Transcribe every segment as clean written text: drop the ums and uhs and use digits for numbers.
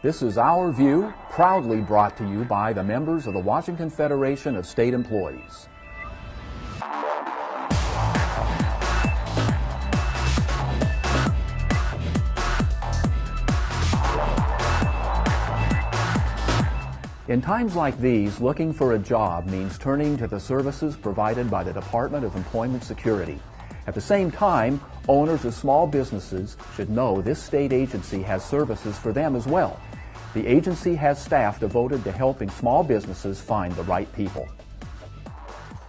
This is Our View, proudly brought to you by the members of the Washington Federation of State Employees. In times like these, looking for a job means turning to the services provided by the Department of Employment Security. At the same time, owners of small businesses should know this state agency has services for them as well. The agency has staff devoted to helping small businesses find the right people.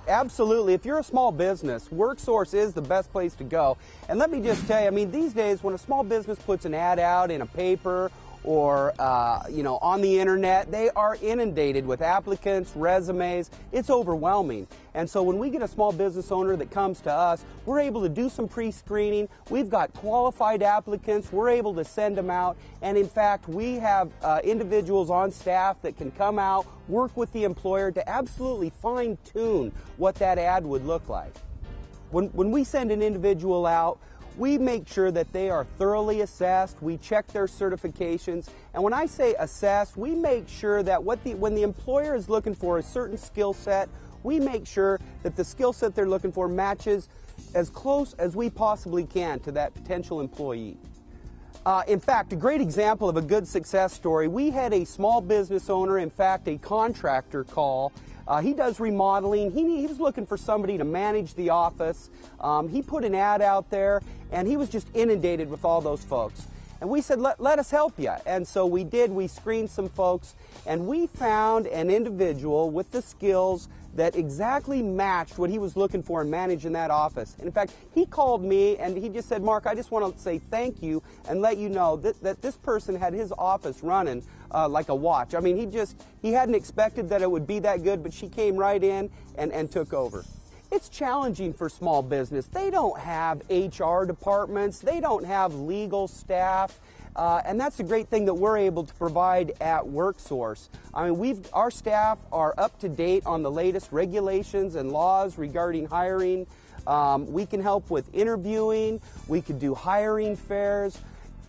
Absolutely. If you're a small business, WorkSource is the best place to go. And let me just tell you, I mean, these days when a small business puts an ad out in a paper or on the internet, they are inundated with applicants, resumes. It's overwhelming. And so when we get a small business owner that comes to us, we're able to do some pre-screening. We've got qualified applicants. We're able to send them out. And in fact, we have individuals on staff that can come out, work with the employer to absolutely fine-tune what that ad would look like. When we send an individual out, we make sure that they are thoroughly assessed. We check their certifications. And when I say assessed, we make sure that when the employer is looking for a certain skill set, we make sure that the skill set they're looking for matches as close as we possibly can to that potential employee. In fact, a great example of a good success story, we had a small business owner, in fact, a contractor call. He does remodeling. He was looking for somebody to manage the office. He put an ad out there, and he was just inundated with all those folks. And we said, let us help you. And so we did. We screened some folks, and we found an individual with the skills that exactly matched what he was looking for in managing that office. And in fact, he called me, and he just said, Mark, I just want to say thank you and let you know that this person had his office running like a watch. I mean, he hadn't expected that it would be that good, but she came right in and took over. It's challenging for small business. They don't have HR departments. They don't have legal staff. And that's the great thing that we're able to provide at WorkSource. I mean, our staff are up to date on the latest regulations and laws regarding hiring. We can help with interviewing. We can do hiring fairs.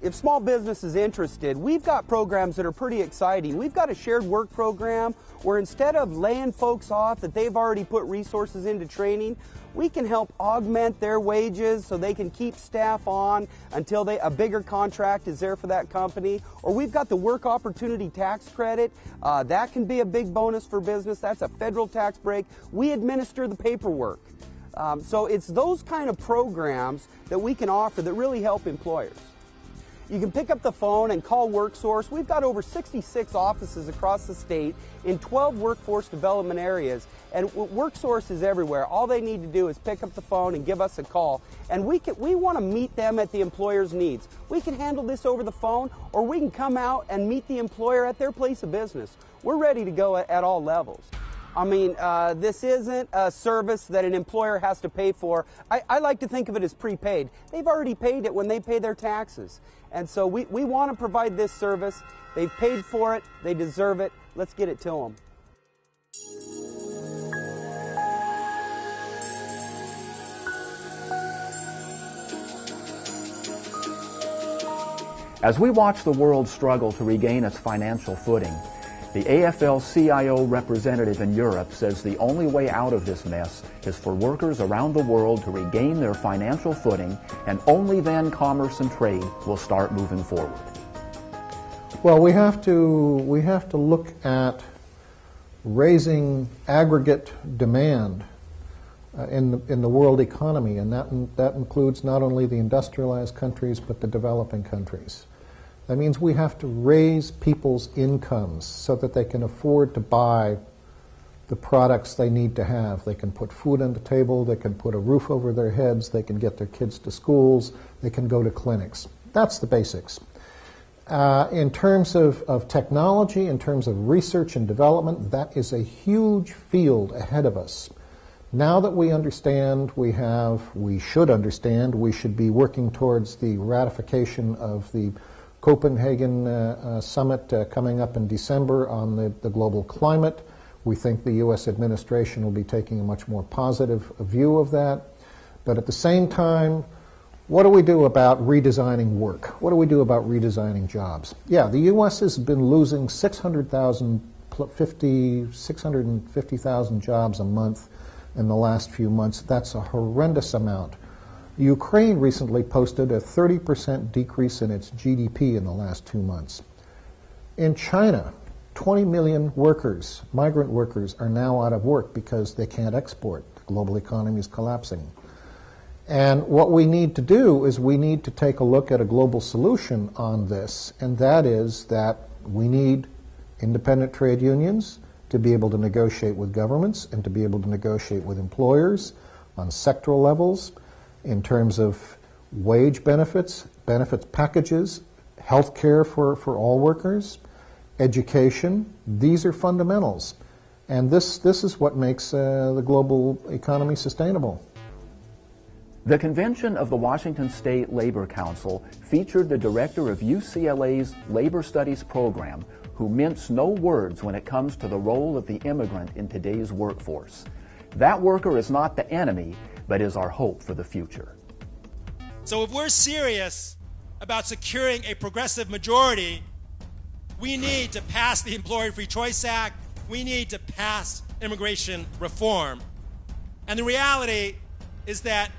If small business is interested, we've got programs that are pretty exciting. We've got a shared work program where instead of laying folks off that they've already put resources into training, we can help augment their wages so they can keep staff on until a bigger contract is there for that company. Or we've got the Work Opportunity Tax Credit. That can be a big bonus for business. That's a federal tax break. We administer the paperwork. So it's those kind of programs that we can offer that really help employers. You can pick up the phone and call WorkSource. We've got over 66 offices across the state in 12 workforce development areas. And WorkSource is everywhere. All they need to do is pick up the phone and give us a call. And we want to meet them at the employer's needs. We can handle this over the phone, or we can come out and meet the employer at their place of business. We're ready to go at all levels. I mean, this isn't a service that an employer has to pay for. I like to think of it as prepaid. They've already paid it when they pay their taxes. And so we want to provide this service. They've paid for it. They deserve it. Let's get it to them. As we watch the world struggle to regain its financial footing, the AFL-CIO representative in Europe says the only way out of this mess is for workers around the world to regain their financial footing, and only then commerce and trade will start moving forward. Well, we have to look at raising aggregate demand in the world economy, and that includes not only the industrialized countries but the developing countries. That means we have to raise people's incomes so that they can afford to buy the products they need to have. They can put food on the table, they can put a roof over their heads, they can get their kids to schools, they can go to clinics. That's the basics. In terms of technology, in terms of research and development, that is a huge field ahead of us. Now that we understand, we should understand, we should be working towards the ratification of the Copenhagen summit coming up in December on the global climate. We think the U.S. administration will be taking a much more positive view of that. But at the same time, What do we do about redesigning work? What do we do about redesigning jobs? Yeah, the U.S. has been losing 650,000 jobs a month in the last few months. That's a horrendous amount. Ukraine recently posted a 30% decrease in its GDP in the last 2 months. In China, 20 million workers, migrant workers, are now out of work because they can't export. The global economy is collapsing. And what we need to do is we need to take a look at a global solution on this, and that is that we need independent trade unions to be able to negotiate with governments and to be able to negotiate with employers on sectoral levels in terms of wage benefits, benefits packages, health care for all workers, education. These are fundamentals. And this is what makes the global economy sustainable. The convention of the Washington State Labor Council featured the director of UCLA's Labor Studies program, who mince no words when it comes to the role of the immigrant in today's workforce. That worker is not the enemy, but is our hope for the future. So if we're serious about securing a progressive majority, we need to pass the Employer Free Choice Act. We need to pass immigration reform. And the reality is that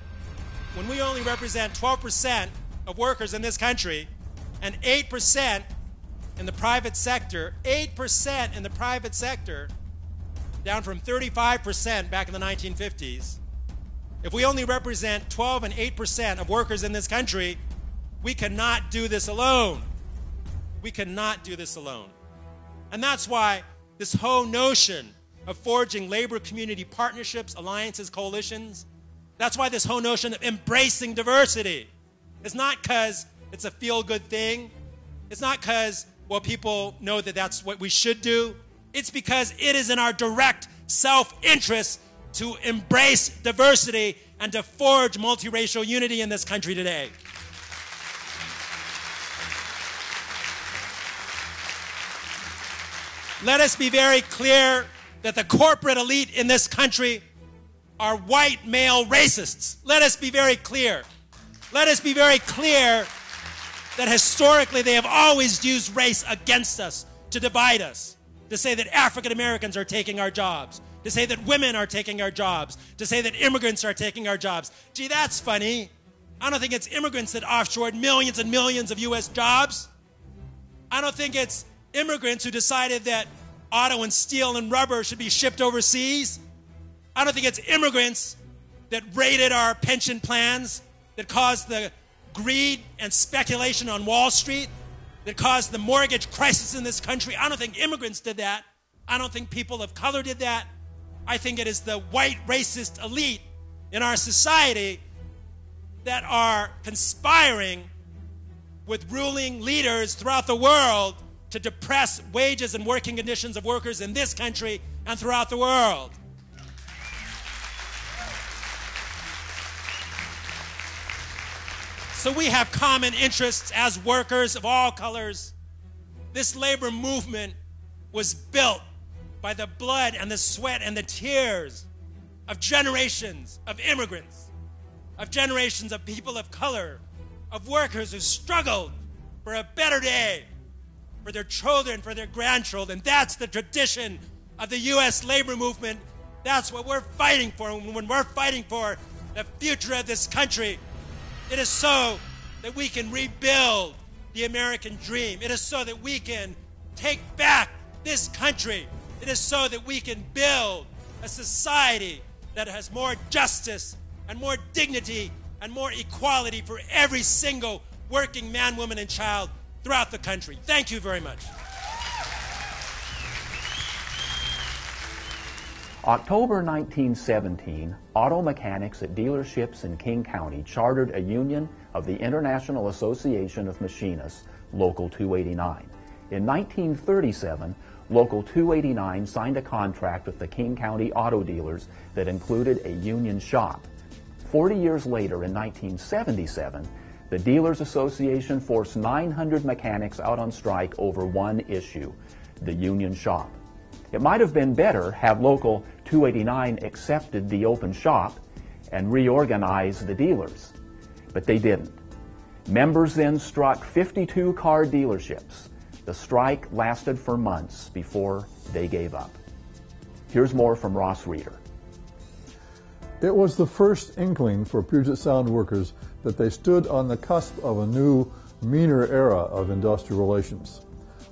when we only represent 12% of workers in this country and 8% in the private sector, 8% in the private sector, down from 35% back in the 1950s, if we only represent 12 and 8% of workers in this country, we cannot do this alone. We cannot do this alone. And that's why this whole notion of forging labor community partnerships, alliances, coalitions, that's why this whole notion of embracing diversity is not because it's a feel-good thing. It's not because, well, people know that that's what we should do. It's because it is in our direct self-interest to embrace diversity and to forge multiracial unity in this country today. Let us be very clear that the corporate elite in this country are white male racists. Let us be very clear. Let us be very clear that historically they have always used race against us, to divide us, to say that African Americans are taking our jobs, to say that women are taking our jobs, to say that immigrants are taking our jobs. Gee, that's funny. I don't think it's immigrants that offshored millions and millions of U.S. jobs. I don't think it's immigrants who decided that auto and steel and rubber should be shipped overseas. I don't think it's immigrants that raided our pension plans, that caused the greed and speculation on Wall Street, that caused the mortgage crisis in this country. I don't think immigrants did that. I don't think people of color did that. I think it is the white racist elite in our society that are conspiring with ruling leaders throughout the world to depress wages and working conditions of workers in this country and throughout the world. So we have common interests as workers of all colors. This labor movement was built by the blood and the sweat and the tears of generations of immigrants, of generations of people of color, of workers who struggled for a better day, for their children, for their grandchildren. That's the tradition of the U.S. labor movement. That's what we're fighting for. When we're fighting for the future of this country, it is so that we can rebuild the American dream. It is so that we can take back this country. It is so that we can build a society that has more justice and more dignity and more equality for every single working man, woman, and child throughout the country. Thank you very much. October 1917, auto mechanics at dealerships in King County chartered a union of the International Association of Machinists, Local 289. In 1937, Local 289 signed a contract with the King County auto dealers that included a union shop. 40 years later, in 1977, the Dealers Association forced 900 mechanics out on strike over one issue, the union shop. It might have been better had Local 289 accepted the open shop and reorganized the dealers. But they didn't. Members then struck 52 car dealerships. The strike lasted for months before they gave up. Here's more from Ross Reeder. It was the first inkling for Puget Sound workers that they stood on the cusp of a new, meaner era of industrial relations,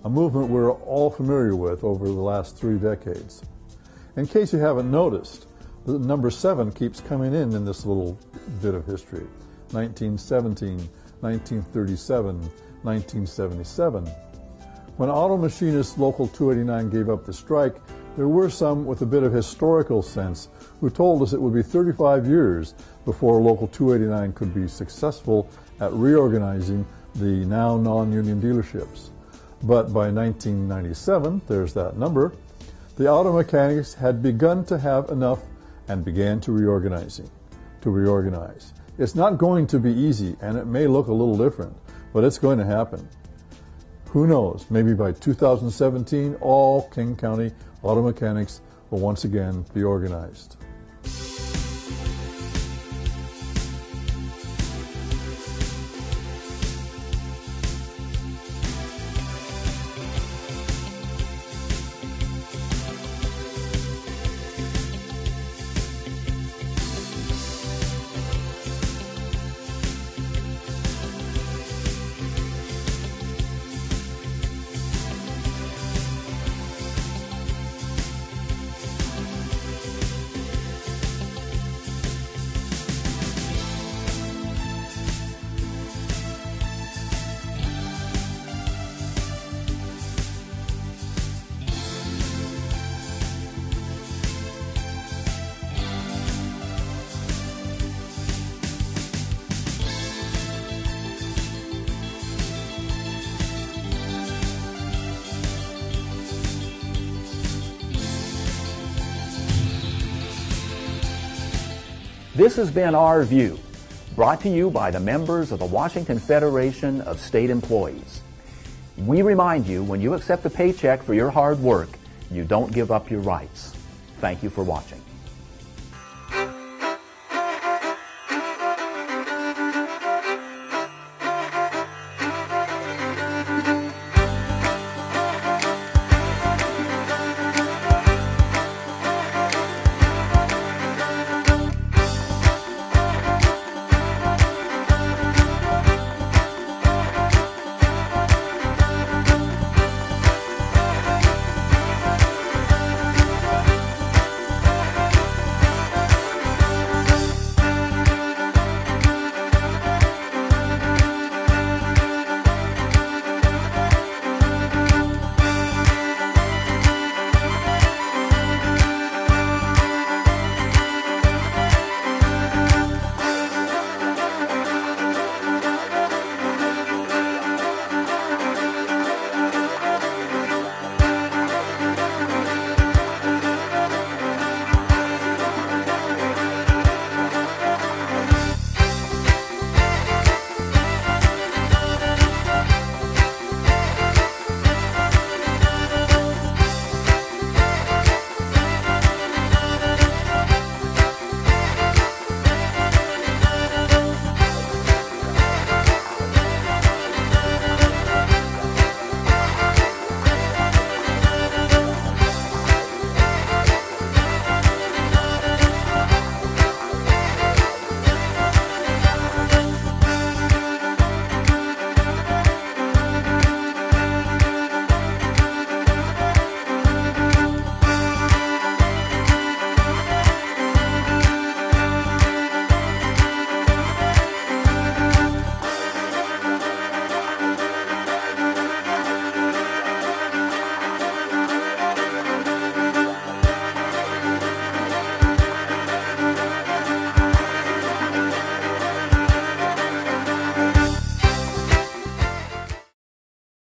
a movement we're all familiar with over the last 3 decades. In case you haven't noticed, the number 7 keeps coming in this little bit of history. 1917, 1937, 1977. When Auto Machinists Local 289 gave up the strike, there were some with a bit of historical sense who told us it would be 35 years before Local 289 could be successful at reorganizing the now non-union dealerships. But by 1997, there's that number, the auto mechanics had begun to have enough and began to reorganize. It's not going to be easy, and it may look a little different, but it's going to happen. Who knows, maybe by 2017, all King County auto mechanics will once again be organized. This has been Our View, brought to you by the members of the Washington Federation of State Employees. We remind you, when you accept a paycheck for your hard work, you don't give up your rights. Thank you for watching.